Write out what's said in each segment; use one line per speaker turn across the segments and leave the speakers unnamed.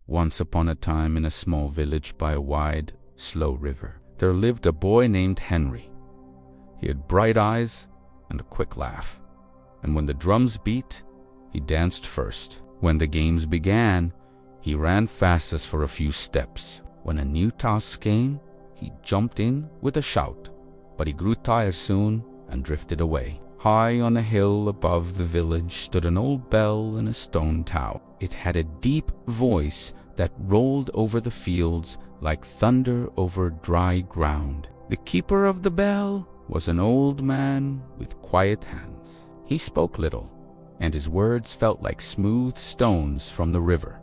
Once upon a time, in a small village by a wide, slow river, there lived a boy named Henry. He had bright eyes and a quick laugh, and when the drums beat, he danced first. When the games began, he ran fastest for a few steps. When a new task came, he jumped in with a shout, but he grew tired soon and drifted away. High on a hill above the village stood an old bell in a stone tower. It had a deep voice that rolled over the fields like thunder over dry ground. The keeper of the bell was an old man with quiet hands. He spoke little, and his words felt like smooth stones from the river,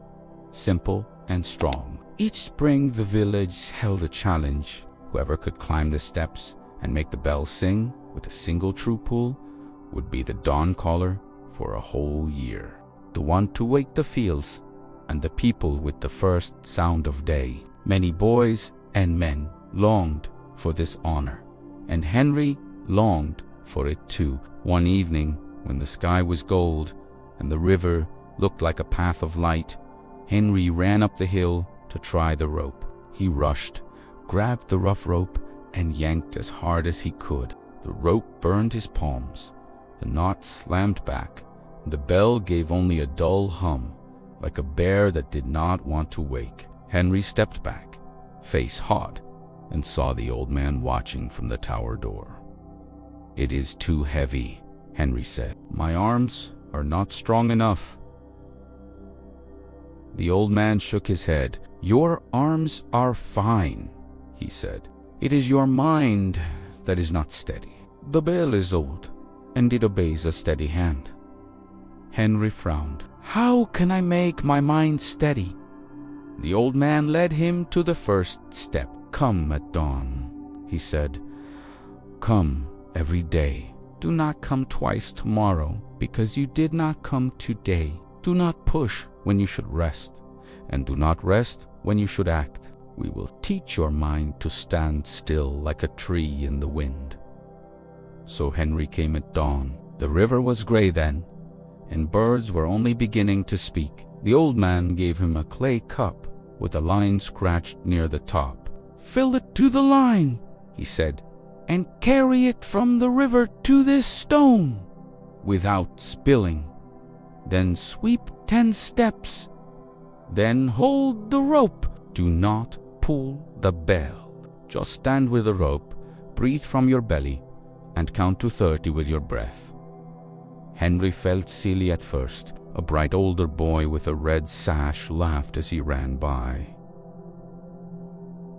simple and strong. Each spring the village held a challenge. Whoever could climb the steps and make the bell sing with a single true pull would be the dawn caller for a whole year, the one to wake the fields and the people with the first sound of day. Many boys and men longed for this honor, and Henry longed for it too. One evening, when the sky was gold and the river looked like a path of light, Henry ran up the hill to try the rope. He rushed, grabbed the rough rope, and yanked as hard as he could. The rope burned his palms. The knot slammed back, and the bell gave only a dull hum, like a bear that did not want to wake. Henry stepped back, face hot, and saw the old man watching from the tower door. "It is too heavy," Henry said. "My arms are not strong enough." The old man shook his head. "Your arms are fine," he said. "It is your mind that is not steady. The bell is old, and it obeys a steady hand." Henry frowned. "How can I make my mind steady?" The old man led him to the first step. "Come at dawn," he said. "Come every day. Do not come twice tomorrow, because you did not come today. Do not push when you should rest, and do not rest when you should act. We will teach your mind to stand still like a tree in the wind." So Henry came at dawn. The river was gray then, and birds were only beginning to speak. The old man gave him a clay cup with a line scratched near the top. "Fill it to the line," he said, "and carry it from the river to this stone without spilling. Then sweep 10 steps. Then hold the rope. Do not pull the bell. Just stand with the rope, breathe from your belly, and count to 30 with your breath." Henry felt silly at first. A bright older boy with a red sash laughed as he ran by.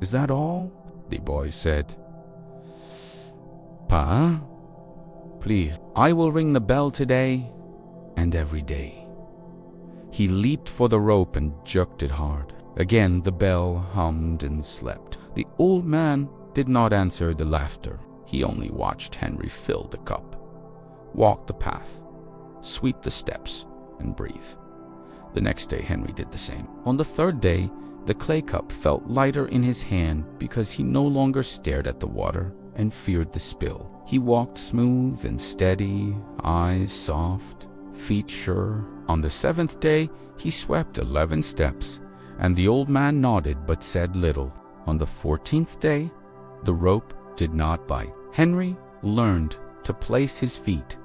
"Is that all?" the boy said. "Pa, please, I will ring the bell today and every day." He leaped for the rope and jerked it hard. Again the bell hummed and slept. The old man did not answer the laughter. He only watched Henry fill the cup, walk the path, sweep the steps, and breathe. The next day Henry did the same. On the third day, the clay cup felt lighter in his hand because he no longer stared at the water and feared the spill. He walked smooth and steady, eyes soft, feet sure. On the 7th day, he swept 11 steps, and the old man nodded but said little. On the 14th day, the rope did not bite. Henry learned to place his feet,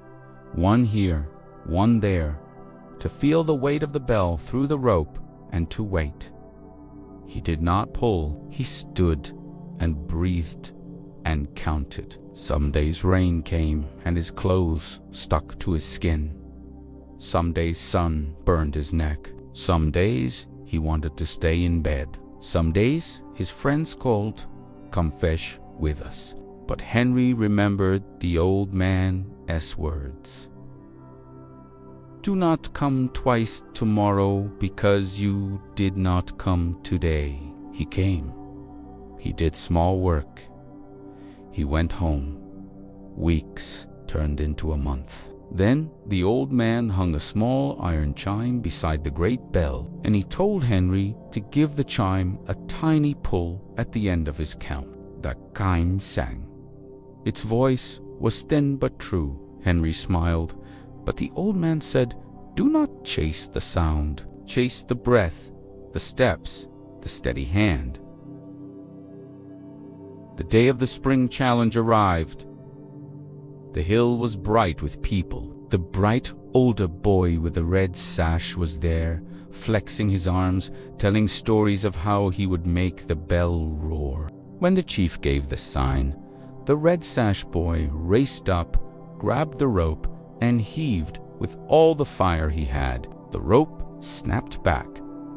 one here, one there, to feel the weight of the bell through the rope and to wait. He did not pull. He stood and breathed and counted. Some days rain came and his clothes stuck to his skin. Some days sun burned his neck. Some days he wanted to stay in bed. Some days his friends called, "Come fish with us." But Henry remembered the old man's words. "Do not come twice tomorrow because you did not come today." He came. He did small work. He went home. Weeks turned into a month. Then the old man hung a small iron chime beside the great bell, and he told Henry to give the chime a tiny pull at the end of his count. The chime sang. Its voice was thin but true. Henry smiled, but the old man said, "Do not chase the sound. Chase the breath the steps, the steady hand. The day of the spring challenge arrived. The hill was bright with people. The bright older boy with the red sash was there, flexing his arms, telling stories of how he would make the bell roar. When the chief gave the sign, the red sash boy raced up, grabbed the rope, and heaved with all the fire he had. The rope snapped back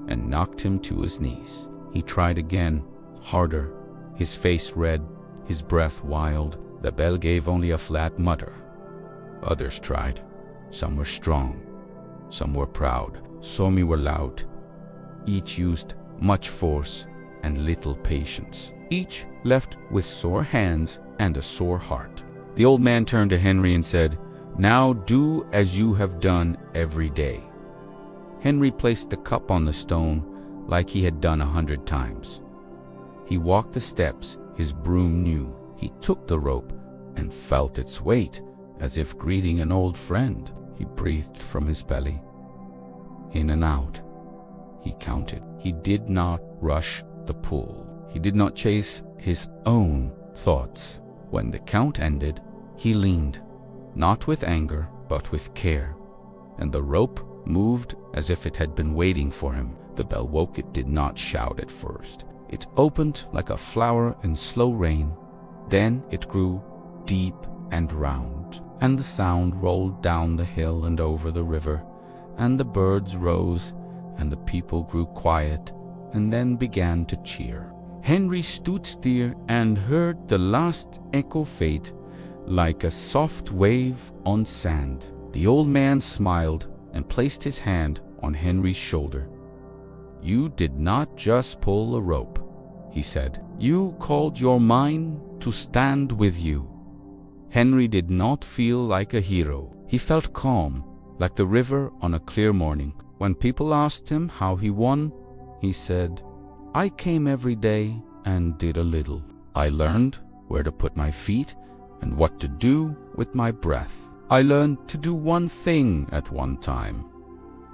and knocked him to his knees. He tried again, harder, his face red, his breath wild. The bell gave only a flat mutter. Others tried. Some were strong, some were proud, some were loud. Each used much force and little patience. Each left with sore hands and a sore heart. The old man turned to Henry and said, "Now do as you have done every day." Henry placed the cup on the stone like he had done 100 times. He walked the steps his broom knew. He took the rope and felt its weight as if greeting an old friend. He breathed from his belly, in and out. He counted. He did not rush the pool. He did not chase his own thoughts. When the count ended, he leaned, not with anger, but with care, and the rope moved as if it had been waiting for him. The bell woke. It did not shout at first. It opened like a flower in slow rain. Then it grew deep and round, and the sound rolled down the hill and over the river, and the birds rose, and the people grew quiet, and then began to cheer. Henry stood still and heard the last echo fade, like a soft wave on sand. The old man smiled and placed his hand on Henry's shoulder. "You did not just pull a rope," he said. "You called your mine to stand with you." Henry did not feel like a hero. He felt calm, like the river on a clear morning. When people asked him how he won, he said, "I came every day and did a little. I learned where to put my feet and what to do with my breath. I learned to do one thing at one time."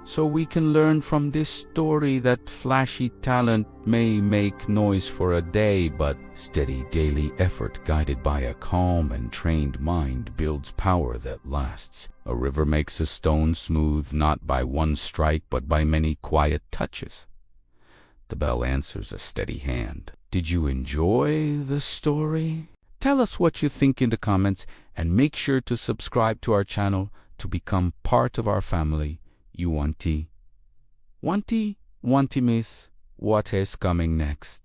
So we can learn from this story that flashy talent may make noise for a day, but steady daily effort guided by a calm and trained mind builds power that lasts. A river makes a stone smooth not by one strike but by many quiet touches. The bell answers a steady hand. Did you enjoy the story? Tell us what you think in the comments and make sure to subscribe to our channel to become part of our family. You wanty miss what is coming next?